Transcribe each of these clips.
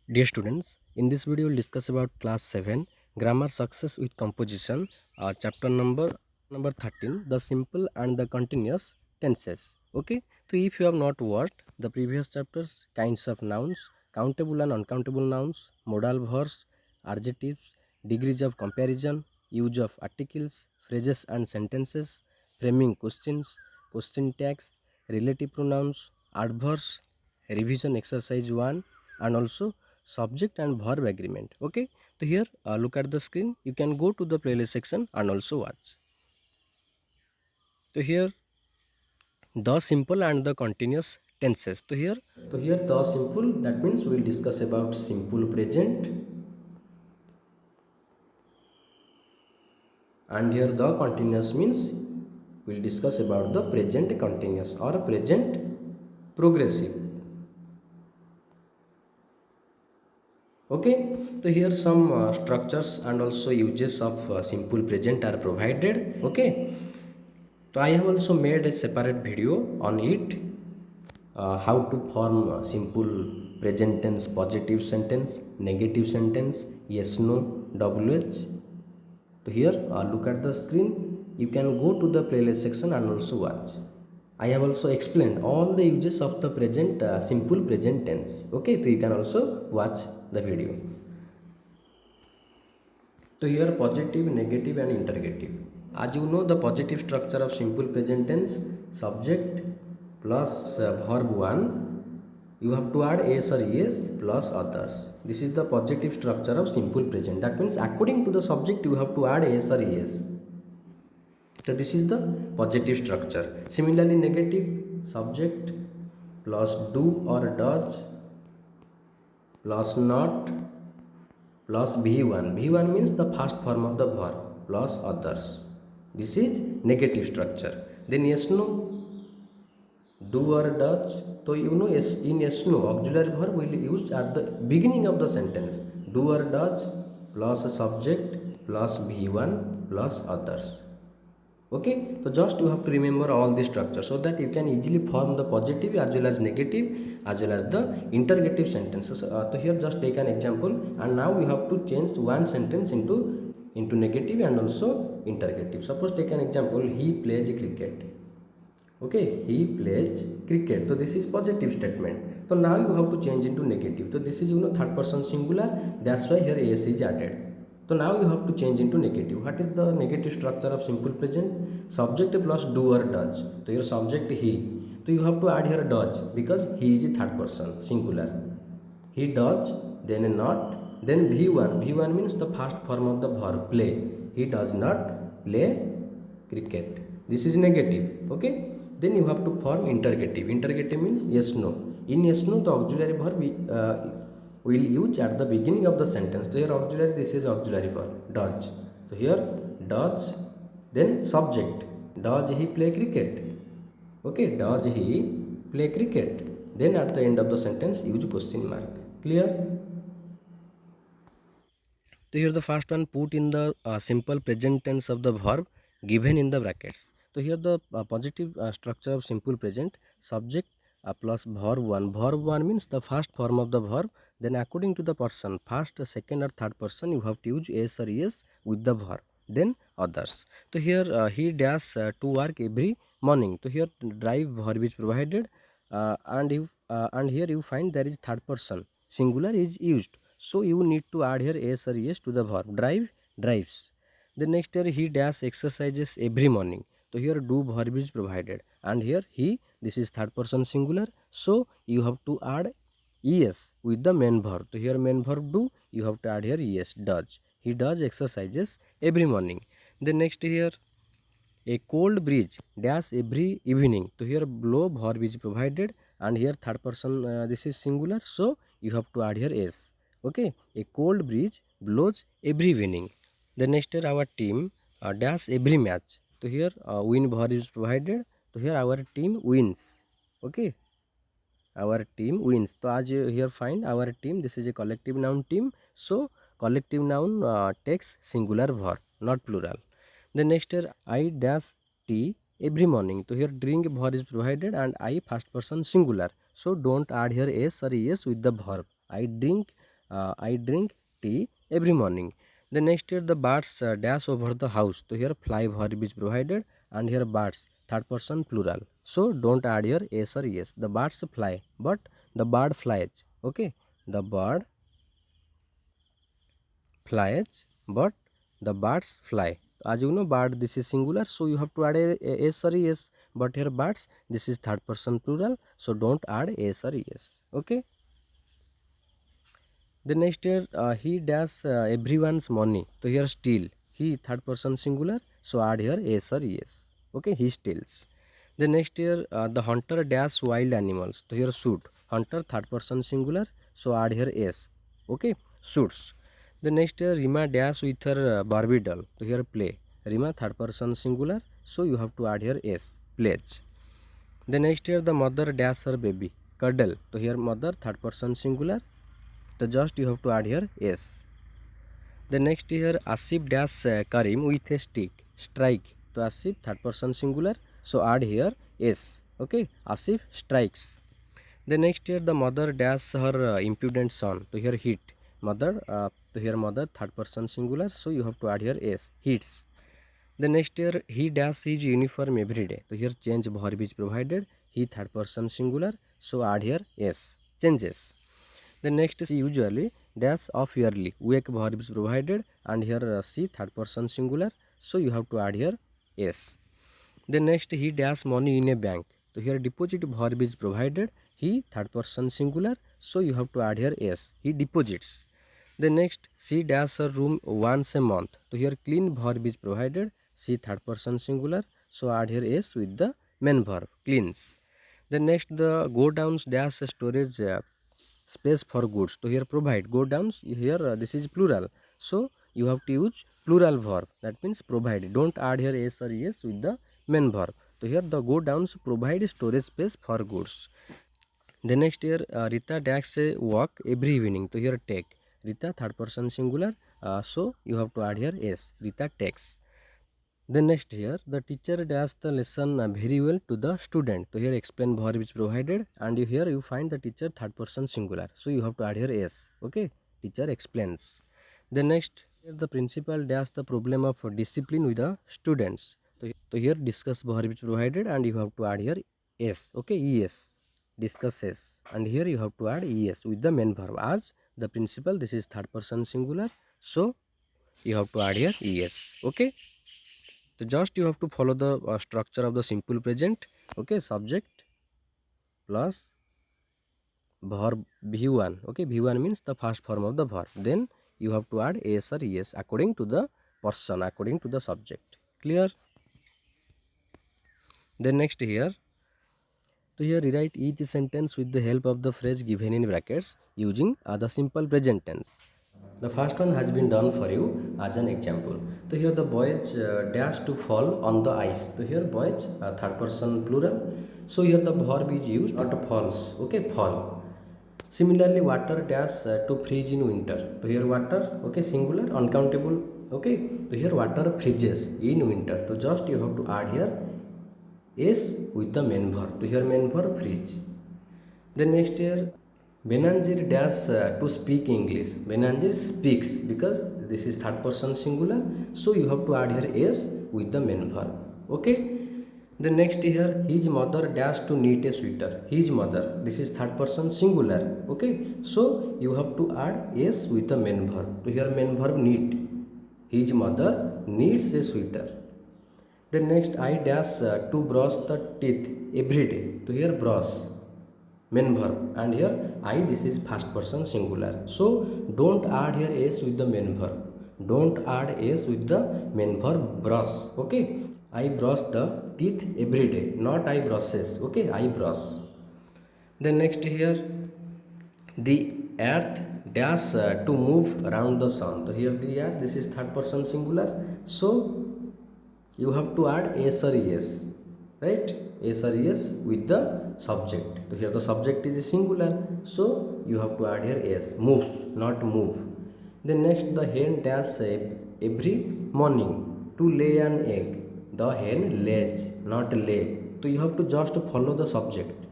Dear students, in this video we'll discuss about class 7 grammar success with composition, chapter number 13, the simple and the continuous tenses. Okay, so if you have not watched the previous chapters, kinds of nouns, countable and uncountable nouns, modal verbs, adjectives, degrees of comparison, use of articles, phrases and sentences, framing questions, question tags, relative pronouns, adverbs, revision exercise 1, and also subject and verb agreement. Okay, so here look at the screen, you can go to the playlist section and also watch. So here the simple and the continuous tenses. So here the simple, that means we will discuss about simple present, and here the continuous means we will discuss about the present continuous or present progressive. Okay, so here some structures and also uses of simple present are provided. Okay, so I have also made a separate video on it, how to form simple present tense positive sentence, negative sentence, yes no, wh. So here look at the screen, you can go to the playlist section and also watch. I have also explained all the uses of the present simple present tense. Okay, so you can also watch the video. So here positive, negative and interrogative. As you know the positive structure of simple present tense, subject plus verb 1, you have to add s or es plus others. This is the positive structure of simple present. That means according to the subject you have to add s or es. So this is the positive structure. Similarly negative, subject plus do or does plus not plus v1. v1 means the first form of the verb plus others. This is negative structure. Then yes no, do or does. So you know yes, in yes no auxiliary verb will be used at the beginning of the sentence. Do or does plus a subject plus v1 plus others. Okay, so just you have to remember all these structures so that you can easily form the positive as well as negative as well as the interrogative sentences. So here just take an example, and now you have to change one sentence into negative and also interrogative. Suppose take an example, he plays cricket. Okay, he plays cricket. So this is positive statement. So now you have to change into negative. So this is third person singular. That's why here s is added. So now you have to change into negative. What is the negative structure of simple present? Subject plus do or does. So your subject he. So you have to add here does because he is a third person singular. He does, then not, then v1. v1 means the first form of the verb play. He does not play cricket. This is negative. Okay. Then you have to form interrogative. Interrogative means yes no. In yes no the auxiliary verb will use at the beginning of the sentence. So here auxiliary, this is auxiliary verb does. So here does, then subject, does he play cricket? Okay, does he play cricket? Then at the end of the sentence use question mark. Clear? So here the first one, put in the simple present tense of the verb given in the brackets. So here the positive structure of simple present, subject plus verb 1. Verb 1 means the first form of the verb. Then according to the person, first, second or third person, you have to use s or es with the verb. Then others. So here he dash to work every morning. So here drive verb is provided, and here you find there is third person singular is used. So you need to add here s or es to the verb. Drive, drives. The next here he dash exercises every morning. So here do verb is provided, and here he, this is third person singular. So you have to add es with the main verb. So here main verb do, you have to add here es, does. He does exercises every morning. The next here, a cold breeze dash every evening. So here blow verb is provided, and here third person this is singular, so you have to add here s. Okay, a cold breeze blows every evening. The next here our team dash every match. So here win verb is provided. So here our team wins. Okay, our team wins. So as you here find our team, this is a collective noun team, so collective noun takes singular verb, not plural. The next here I dash tea every morning. So here drink verb is provided, and I first person singular, so don't add here s or es with the verb. I drink I drink tea every morning. The next here the birds dash over the house. So here fly verb is provided, and here birds third person plural. So don't add here yes or yes. The birds fly, but the bird flies. Okay, the bird flies, but the birds fly. As you know, bird this is singular, so you have to add a yes or yes. But here birds this is third person plural, so don't add yes or yes. Okay. The next here he dash everyone's money. So here steal. He third person singular, so add here yes or yes. Okay, he steals. The next here the hunter dash wild animals. So here shoot. Hunter third person singular, so add here yes. Okay, shoots. The next here Rima dash with her Barbie doll. So here play. Rima third person singular, so you have to add here yes. Plays. The next here the mother dash her baby. Cuddle. So here mother third person singular. So just you have to add here yes. The next here Asif dash Karim with a stick. Strike. So Asif third person singular. So add here yes. Okay. Asif strikes. The next here the mother dash her impudent son. So here hit. Mother. So here mother third person singular. So you have to add here yes. Hits. The next here he dash his uniform every day. So here change verb is provided. He third person singular. So add here yes. Changes. The next is usually dash of yearly. Wake verb is provided, and here she third person singular. So you have to add here yes. The next he dash money in a bank. So here deposit verb is provided. He third person singular. So you have to add here yes. He deposits. The next she dash her room once a month. So here clean verb is provided. She third person singular. So add here yes with the main verb cleans. The next the go downs dash storage space for goods. So here provide go downs. Here this is plural. So you have to use plural verb. That means provide. Don't add here yes or yes with the main verb. So here the go downs provide storage space for goods. The next here Rita takes a walk every evening. So here take. Rita third person singular. So you have to add here yes. Rita takes. Then next here the teacher does the lesson very well to the student. So here explain verb is provided, and here you find the teacher third person singular. So you have to add here yes. Okay, teacher explains. The next here the principal does the problem of discipline with the students. So here discuss verb is provided, and you have to add here yes. Okay, yes discusses, and here you have to add yes with the main verb. As the principal this is third person singular, so you have to add here yes. Okay. So just you have to follow the structure of the simple present. Okay, subject plus verb v1. Okay, v1 means the first form of the verb. Then you have to add yes or yes according to the person, according to the subject. Clear? Then next here, so here rewrite each sentence with the help of the phrase given in brackets using the simple present tense. The first one has been done for you as an example. So here the boys dash to fall on the ice. So here boys third person plural. So here the verb is used, not falls. Okay, fall. Similarly, water dash to freeze in winter. So here water, okay, singular, uncountable. Okay, so here water freezes in winter. So just you have to add here yes with the main verb. So here main verb freeze. Then next here Benanzir dash to speak English. Benanzir speaks because this is third person singular. So you have to add here yes with the main verb. Okay. The next here his mother dash to knit a sweater. His mother. This is third person singular. Okay. So you have to add yes with the main verb. So here main verb knit. His mother knits a sweater. Then next I dash to brush the teeth every day. So here brush main verb, and here I this is first person singular. So don't add here s with the main verb. Don't add s with the main verb brush. Okay, I brush the teeth every day, not I brushes. Okay, I brush. Then next here the earth dash to move around the sun. So here the earth this is third person singular. So you have to add s or yes, right? S or yes with the subject. So here the subject is singular, so you have to add here s. Moves, not move. Then next the hen dash every morning to lay an egg. The hen lays, not lay. So you have to just follow the subject.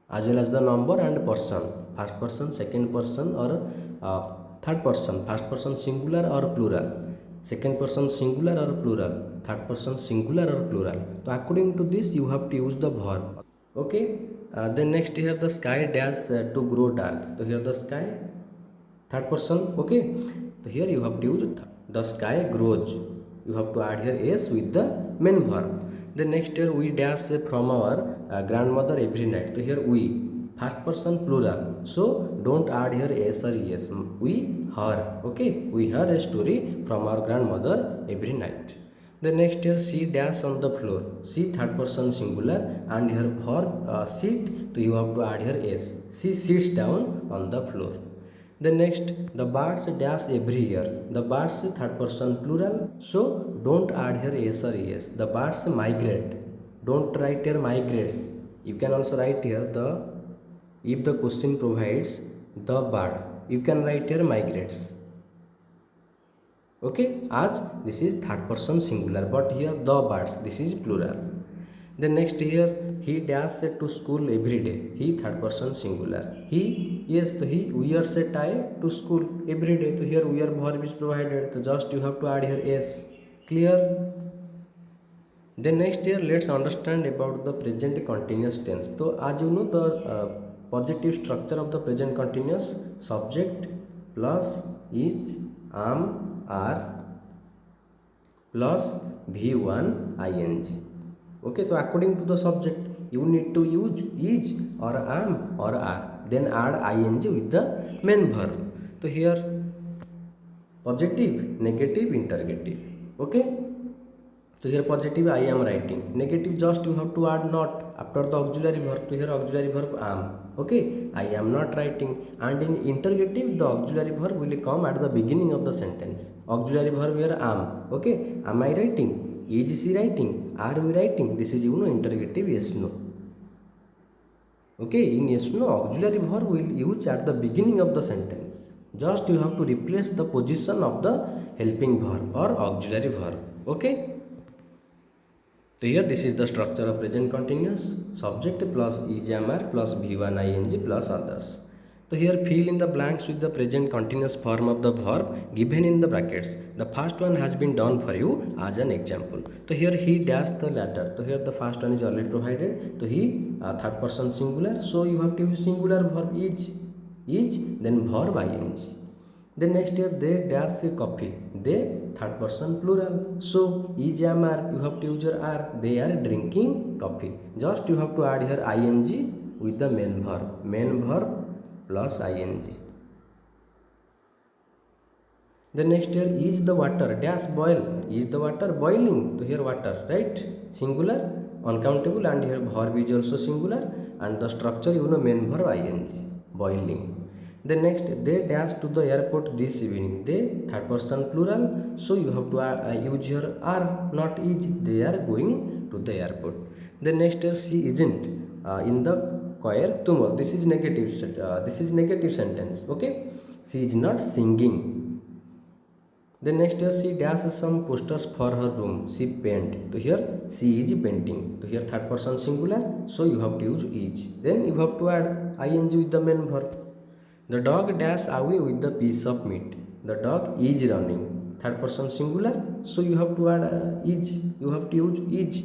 as well as the number and person, first person, second person, or third person, first person singular or plural, second person singular or plural, third person singular or plural. So according to this you have to use the verb. Okay. Then next here the sky dash to grow dark. So here the sky, third person. Okay, so here you have to use the sky grows. You have to add here s with the main verb. Then next here we dash from our grandmother every night. So here we, first person plural, so don't add here s or es. We her. Okay, we heard a story from our grandmother every night. The next here she dash on the floor. She third person singular and here verb sit. So you have to add here s. She sits down on the floor. The next, the birds dash every year. The birds third person plural, so don't add here s or es. The birds migrate. Don't write here migrates. You can also write here the, if the question provides the bird, you can write here migrates. Okay, as this is third person singular, but here the birds, this is plural. Then next here he dash to school every day. He third person singular. He, yes, so he wears a tie to school every day. So here wear verb is provided. So just you have to add here s. Clear? Then next here let's understand about the present continuous tense. So as you know the positive structure of the present continuous, subject plus is, am, are plus v1 ing. Okay, so according to the subject you need to use is or am or are, then add ing with the main verb. So here positive, negative, interrogative. Okay, so here positive I am writing, negative just you have to add not after the auxiliary verb. So here auxiliary verb am. Okay, I am not writing, and in interrogative the auxiliary verb will come at the beginning of the sentence. Auxiliary verb here am. Okay, am I writing? Is she writing? Are we writing? This is interrogative yes no. Okay, in yes no auxiliary verb will use at the beginning of the sentence. Just you have to replace the position of the helping verb or auxiliary verb. Okay. So here this is the structure of present continuous, subject plus is, am, are plus v1 ing plus others. So here fill in the blanks with the present continuous form of the verb given in the brackets. The first one has been done for you as an example. So here he dashed the ladder. So here the first one is already provided. So he third person singular. So you have to use singular verb is, then verb ing. Then next here they dash coffee. They third person plural. So is, am, are, you have to use your are. They are drinking coffee. Just you have to add here ing with the main verb. Main verb plus ing. Then next here is the water dash boil. Is the water boiling? So here water, right? Singular, uncountable, and here verb is also singular, and the structure main verb ing, boiling. Then next they dash to the airport this evening. They third person plural, so you have to use your are, not is. They are going to the airport. Then next here she isn't in the choir tomorrow. This is negative. This is negative sentence. Okay, she is not singing. Then next here she dashes some posters for her room. She paint. So here she is painting. So here third person singular, so you have to use is. Then you have to add ing with the main verb. The dog dash away with the piece of meat. The dog is running. Third person singular, so you have to add is. You have to use is.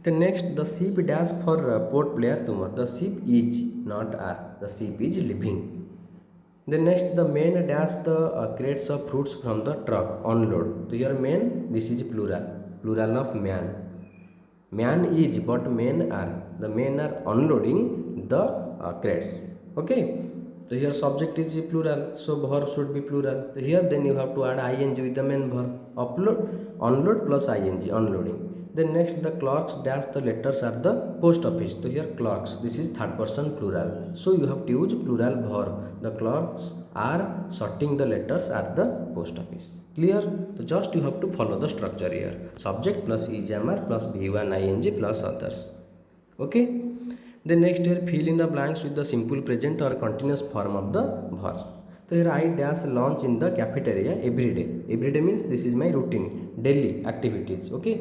The next, the sheep dash for Port Blair tomorrow. The sheep is, not are. The sheep is living. The next, the men dash the crates of fruits from the truck. Unload. So here men, this is plural. Plural of man. Man is, but men are. The men are unloading the crates. Okay. So here subject is plural, so verb should be plural. So here then you have to add ing with the main verb. Upload, unload plus ing, unloading. Then next the clerks dash the letters at the post office. So here clerks, this is third person plural, so you have to use plural verb. The clerks are sorting the letters at the post office. Clear? So just you have to follow the structure here. Subject plus is, am, are plus v1 ing plus others. Okay. Then next here fill in the blanks with the simple present or continuous form of the verbs. So here I dash lunch in the cafeteria every day. Every day means this is my routine, daily activities. Okay.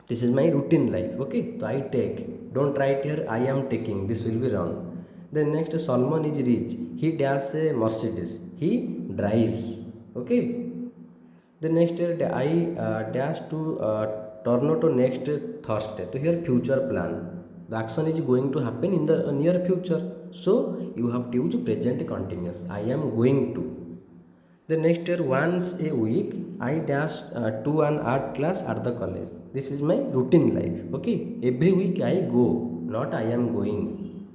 This is my routine life. Okay, so I take, don't write here I am taking, this will be wrong. Then next, Salman is rich, he dash a Mercedes, he drives. Okay, the next year I dash to Toronto next Thursday. So here future plan, the action is going to happen in the near future, so you have to use present continuous, I am going to. The next year, once a week, I dash to an art class at the college. This is my routine life. Okay, every week I go, not I am going.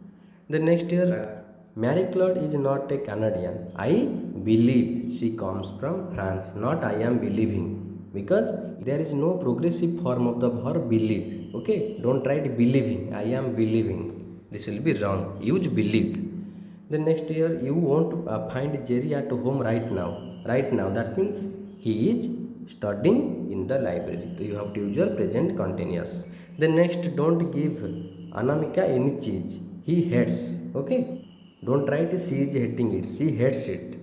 The next year, Marie Claude is not a Canadian. I believe she comes from France, not I am believing. Because there is no progressive form of the verb believe. Okay, don't write believing. I am believing. This will be wrong. Use believe. The next year, you won't find Jerry at home right now. Right now, that means he is studying in the library. So you have to use your present continuous. The next, don't give Anamika any cheese. He hates. Okay. Don't write she is hating it. She hates it.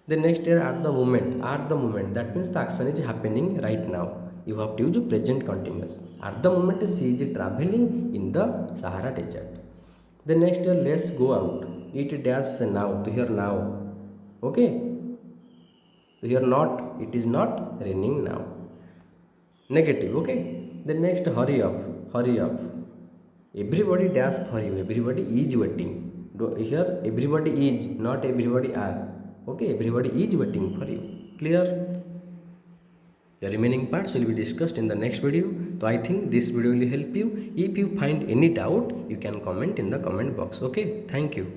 The next year, at the moment. At the moment. That means the action is happening right now. You have to use present continuous. At the moment, she is traveling in the Sahara Desert. The next year, let's go out. It dash now. To here now. Okay. To here not. It is not raining now. Negative. Okay. The next, hurry up. Hurry up. Everybody dash for you. Everybody is waiting. Here everybody is, not everybody are. Okay. Everybody is waiting for you. Clear? The remaining parts will be discussed in the next video. So I think this video will help you. If you find any doubt, you can comment in the comment box. Okay. Thank you.